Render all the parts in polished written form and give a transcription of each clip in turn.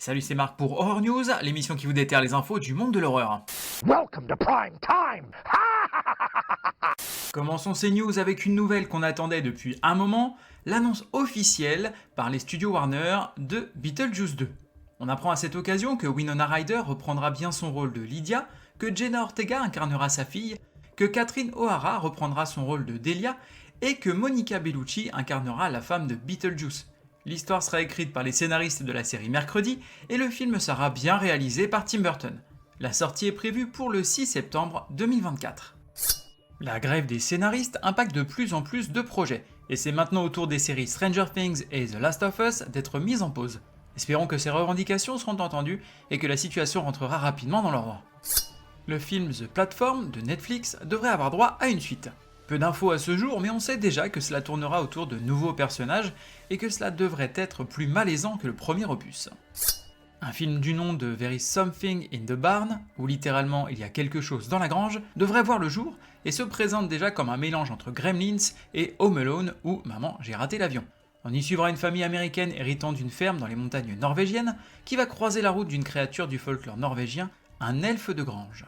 Salut, c'est Marc pour Horror News, l'émission qui vous déterre les infos du monde de l'horreur. Welcome to prime time. Commençons ces news avec une nouvelle qu'on attendait depuis un moment, l'annonce officielle par les studios Warner de Beetlejuice 2. On apprend à cette occasion que Winona Ryder reprendra bien son rôle de Lydia, que Jenna Ortega incarnera sa fille, que Catherine O'Hara reprendra son rôle de Delia et que Monica Bellucci incarnera la femme de Beetlejuice. L'histoire sera écrite par les scénaristes de la série Mercredi et le film sera bien réalisé par Tim Burton. La sortie est prévue pour le 6 septembre 2024. La grève des scénaristes impacte de plus en plus de projets, et c'est maintenant au tour des séries Stranger Things et The Last of Us d'être mises en pause. Espérons que ces revendications seront entendues et que la situation rentrera rapidement dans l'ordre. Le film The Platform de Netflix devrait avoir droit à une suite. Peu d'infos à ce jour, mais on sait déjà que cela tournera autour de nouveaux personnages et que cela devrait être plus malaisant que le premier opus. Un film du nom de There is Something in the Barn, où littéralement il y a quelque chose dans la grange, devrait voir le jour et se présente déjà comme un mélange entre Gremlins et Home Alone ou Maman, j'ai raté l'avion. On y suivra une famille américaine héritant d'une ferme dans les montagnes norvégiennes qui va croiser la route d'une créature du folklore norvégien, un elfe de grange.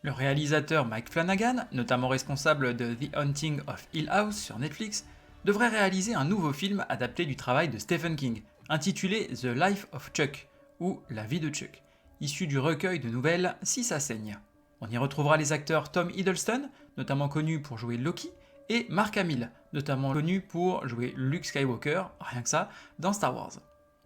Le réalisateur Mike Flanagan, notamment responsable de The Haunting of Hill House sur Netflix, devrait réaliser un nouveau film adapté du travail de Stephen King, intitulé The Life of Chuck, ou La vie de Chuck, issu du recueil de nouvelles Si ça saigne. On y retrouvera les acteurs Tom Hiddleston, notamment connu pour jouer Loki, et Mark Hamill, notamment connu pour jouer Luke Skywalker, rien que ça, dans Star Wars.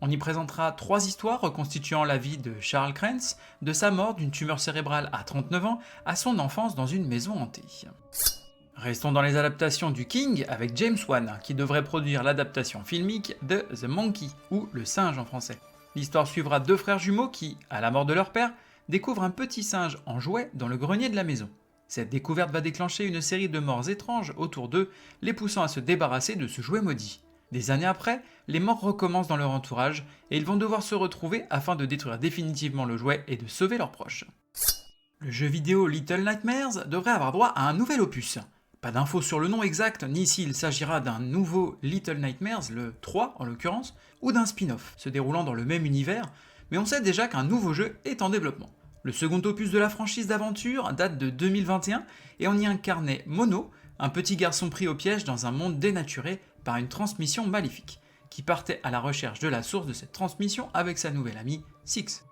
On y présentera 3 histoires reconstituant la vie de Charles Krantz, de sa mort d'une tumeur cérébrale à 39 ans à son enfance dans une maison hantée. Restons dans les adaptations du King avec James Wan, qui devrait produire l'adaptation filmique de The Monkey, ou Le singe en français. L'histoire suivra 2 frères jumeaux qui, à la mort de leur père, découvrent un petit singe en jouet dans le grenier de la maison. Cette découverte va déclencher une série de morts étranges autour d'eux, les poussant à se débarrasser de ce jouet maudit. Des années après, les morts recommencent dans leur entourage et ils vont devoir se retrouver afin de détruire définitivement le jouet et de sauver leurs proches. Le jeu vidéo Little Nightmares devrait avoir droit à un nouvel opus. Pas d'infos sur le nom exact, ni s'il s'agira d'un nouveau Little Nightmares, le 3 en l'occurrence, ou d'un spin-off se déroulant dans le même univers, mais on sait déjà qu'un nouveau jeu est en développement. Le second opus de la franchise d'aventure date de 2021 et on y incarnait Mono, un petit garçon pris au piège dans un monde dénaturé par une transmission maléfique, qui partait à la recherche de la source de cette transmission avec sa nouvelle amie, Six.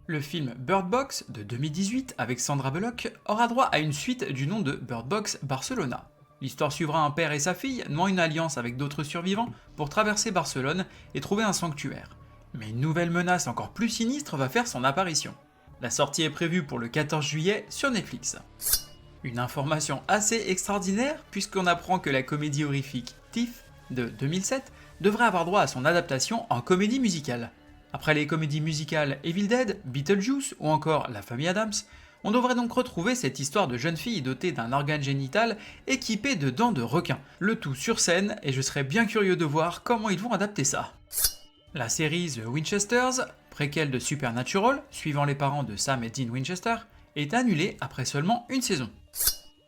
Le film Bird Box de 2018 avec Sandra Bullock aura droit à une suite du nom de Bird Box Barcelona. L'histoire suivra un père et sa fille nouant une alliance avec d'autres survivants pour traverser Barcelone et trouver un sanctuaire. Mais une nouvelle menace encore plus sinistre va faire son apparition. La sortie est prévue pour le 14 juillet sur Netflix. Une information assez extraordinaire puisqu'on apprend que la comédie horrifique Thief de 2007 devrait avoir droit à son adaptation en comédie musicale. Après les comédies musicales Evil Dead, Beetlejuice ou encore La famille Addams, on devrait donc retrouver cette histoire de jeune fille dotée d'un organe génital équipé de dents de requin, le tout sur scène et je serais bien curieux de voir comment ils vont adapter ça. La série The Winchesters, préquelle de Supernatural, suivant les parents de Sam et Dean Winchester, est annulée après seulement une saison.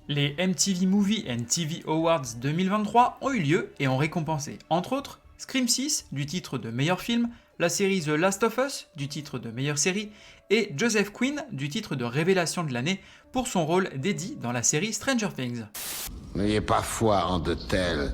Les MTV Movie and TV Awards 2023 ont eu lieu et ont récompensé, entre autres, Scream 6 du titre de meilleur film, la série The Last of Us du titre de meilleure série et Joseph Quinn du titre de révélation de l'année pour son rôle d'Eddie dans la série Stranger Things. N'ayez pas foi en de tels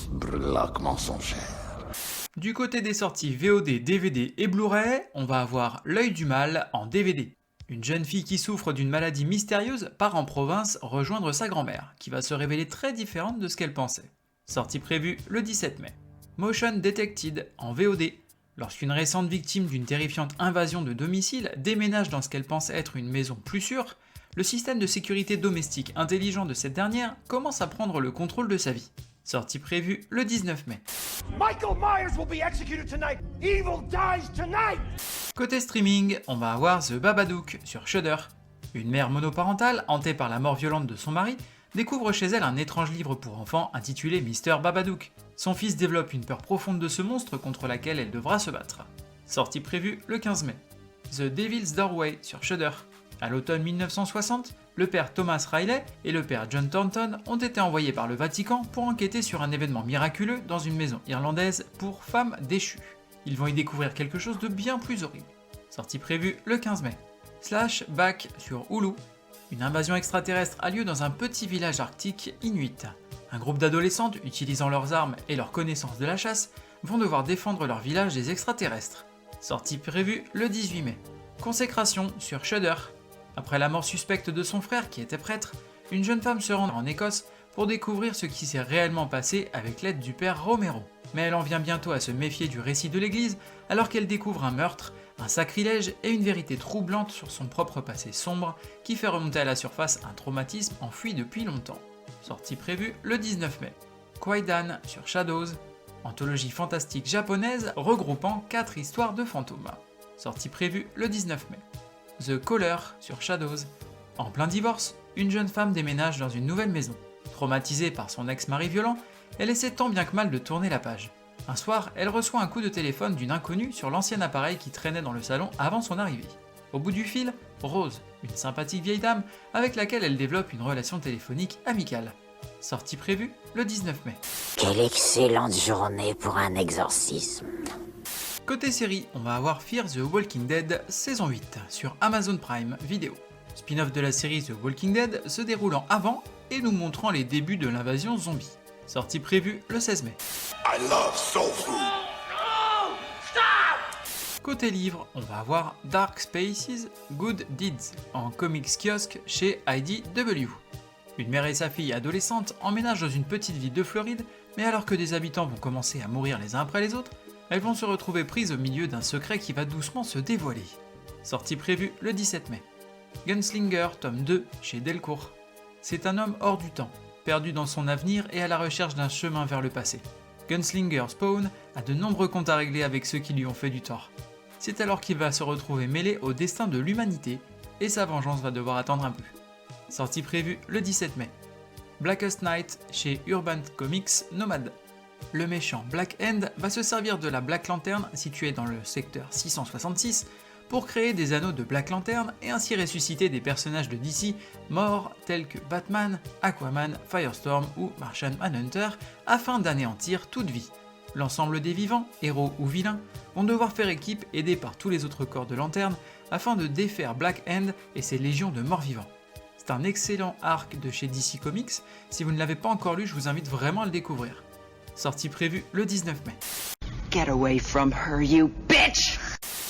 breloques mensongères. Du côté des sorties VOD, DVD et Blu-ray, on va avoir L'œil du mal en DVD. Une jeune fille qui souffre d'une maladie mystérieuse part en province rejoindre sa grand-mère, qui va se révéler très différente de ce qu'elle pensait. Sortie prévue le 17 mai. Motion Detected en VOD. Lorsqu'une récente victime d'une terrifiante invasion de domicile déménage dans ce qu'elle pense être une maison plus sûre, le système de sécurité domestique intelligent de cette dernière commence à prendre le contrôle de sa vie. Sortie prévue le 19 mai. Michael Myers will be executed tonight. Evil dies tonight. Côté streaming, on va avoir The Babadook sur Shudder. Une mère monoparentale, hantée par la mort violente de son mari, découvre chez elle un étrange livre pour enfants intitulé Mr. Babadook. Son fils développe une peur profonde de ce monstre contre laquelle elle devra se battre. Sortie prévue le 15 mai. The Devil's Doorway sur Shudder. À l'automne 1960, le père Thomas Riley et le père John Thornton ont été envoyés par le Vatican pour enquêter sur un événement miraculeux dans une maison irlandaise pour femmes déchues. ils vont y découvrir quelque chose de bien plus horrible. Sortie prévue le 15 mai. Slash Back sur Hulu. Une invasion extraterrestre a lieu dans un petit village arctique inuit. Un groupe d'adolescentes, utilisant leurs armes et leur connaissance de la chasse, vont devoir défendre leur village des extraterrestres. Sortie prévue le 18 mai. Consécration sur Shudder. Après la mort suspecte de son frère qui était prêtre, une jeune femme se rend en Écosse pour découvrir ce qui s'est réellement passé avec l'aide du père Romero. Mais elle en vient bientôt à se méfier du récit de l'église alors qu'elle découvre un meurtre, un sacrilège et une vérité troublante sur son propre passé sombre qui fait remonter à la surface un traumatisme enfoui depuis longtemps. Sortie prévue le 19 mai. Kwaidan sur Shadows, anthologie fantastique japonaise regroupant 4 histoires de fantômes. Sortie prévue le 19 mai. The Caller sur Shadows. En plein divorce, une jeune femme déménage dans une nouvelle maison. Traumatisée par son ex-mari violent, elle essaie tant bien que mal de tourner la page. Un soir, elle reçoit un coup de téléphone d'une inconnue sur l'ancien appareil qui traînait dans le salon avant son arrivée. Au bout du fil, Rose, une sympathique vieille dame avec laquelle elle développe une relation téléphonique amicale. Sortie prévue le 19 mai. Quelle excellente journée pour un exorcisme. Côté série, on va avoir Fear the Walking Dead saison 8 sur Amazon Prime Video. Spin-off de la série The Walking Dead se déroulant avant et nous montrant les débuts de l'invasion zombie. Sortie prévue le 16 mai. I love soul food. Côté livre, on va avoir Dark Spaces Good Deeds en comics kiosque chez IDW. Une mère et sa fille adolescente emménagent dans une petite ville de Floride, mais alors que des habitants vont commencer à mourir les uns après les autres, elles vont se retrouver prises au milieu d'un secret qui va doucement se dévoiler. Sortie prévue le 17 mai. Gunslinger tome 2 chez Delcourt. C'est un homme hors du temps, perdu dans son avenir et à la recherche d'un chemin vers le passé. Gunslinger Spawn a de nombreux comptes à régler avec ceux qui lui ont fait du tort. C'est alors qu'il va se retrouver mêlé au destin de l'humanité et sa vengeance va devoir attendre un peu. Sortie prévue le 17 mai. Blackest Night chez Urban Comics Nomad. Le méchant Black End va se servir de la Black Lantern située dans le secteur 666 pour créer des anneaux de Black Lantern et ainsi ressusciter des personnages de DC morts tels que Batman, Aquaman, Firestorm ou Martian Manhunter afin d'anéantir toute vie. L'ensemble des vivants, héros ou vilains, vont devoir faire équipe aidés par tous les autres corps de Lanterne afin de défaire Black End et ses légions de morts-vivants. C'est un excellent arc de chez DC Comics, si vous ne l'avez pas encore lu, je vous invite vraiment à le découvrir. Sortie prévue le 19 mai. Get away from her, you bitch!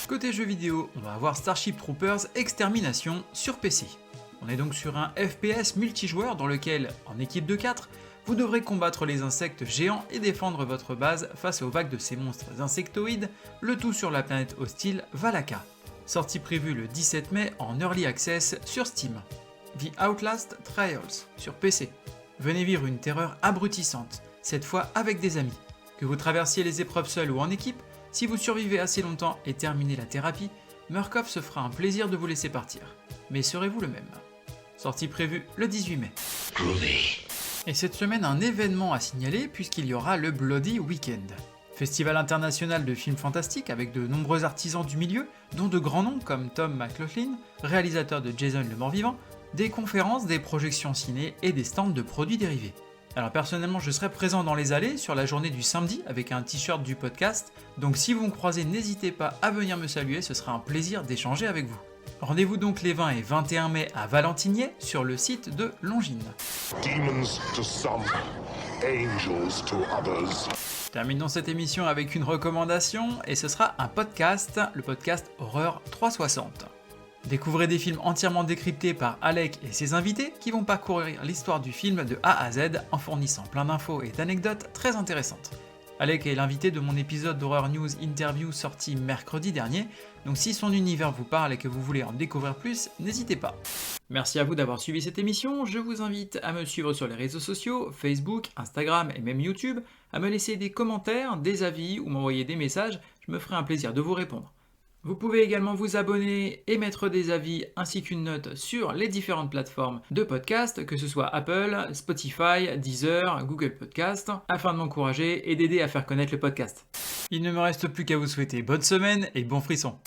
Côté jeux vidéo, on va avoir Starship Troopers Extermination sur PC. On est donc sur un FPS multijoueur dans lequel, en équipe de 4, vous devrez combattre les insectes géants et défendre votre base face aux vagues de ces monstres insectoïdes, le tout sur la planète hostile Valaka. Sortie prévue le 17 mai en Early Access sur Steam. The Outlast Trials sur PC. Venez vivre une terreur abrutissante, cette fois avec des amis. Que vous traversiez les épreuves seul ou en équipe, si vous survivez assez longtemps et terminez la thérapie, Murkoff se fera un plaisir de vous laisser partir. Mais serez-vous le même? Sortie prévue le 18 mai. Et cette semaine, un événement à signaler puisqu'il y aura le Bloody Weekend. Festival international de films fantastiques avec de nombreux artisans du milieu, dont de grands noms comme Tom McLaughlin, réalisateur de Jason le Mort-Vivant, des conférences, des projections ciné et des stands de produits dérivés. Alors personnellement, je serai présent dans les allées sur la journée du samedi avec un t-shirt du podcast, donc si vous me croisez, n'hésitez pas à venir me saluer, ce sera un plaisir d'échanger avec vous. Rendez-vous donc les 20 et 21 mai à Valentigney sur le site de Longines. Demons to some, angels to others. Terminons cette émission avec une recommandation et ce sera un podcast, le podcast Horreur 360. Découvrez des films entièrement décryptés par Alec et ses invités qui vont parcourir l'histoire du film de A à Z en fournissant plein d'infos et d'anecdotes très intéressantes. Alec est l'invité de mon épisode d'Horror News Interview sorti mercredi dernier, donc si son univers vous parle et que vous voulez en découvrir plus, n'hésitez pas. Merci à vous d'avoir suivi cette émission, je vous invite à me suivre sur les réseaux sociaux, Facebook, Instagram et même YouTube, à me laisser des commentaires, des avis ou m'envoyer des messages, je me ferai un plaisir de vous répondre. Vous pouvez également vous abonner et mettre des avis ainsi qu'une note sur les différentes plateformes de podcast, que ce soit Apple, Spotify, Deezer, Google Podcast, afin de m'encourager et d'aider à faire connaître le podcast. Il ne me reste plus qu'à vous souhaiter bonne semaine et bon frisson.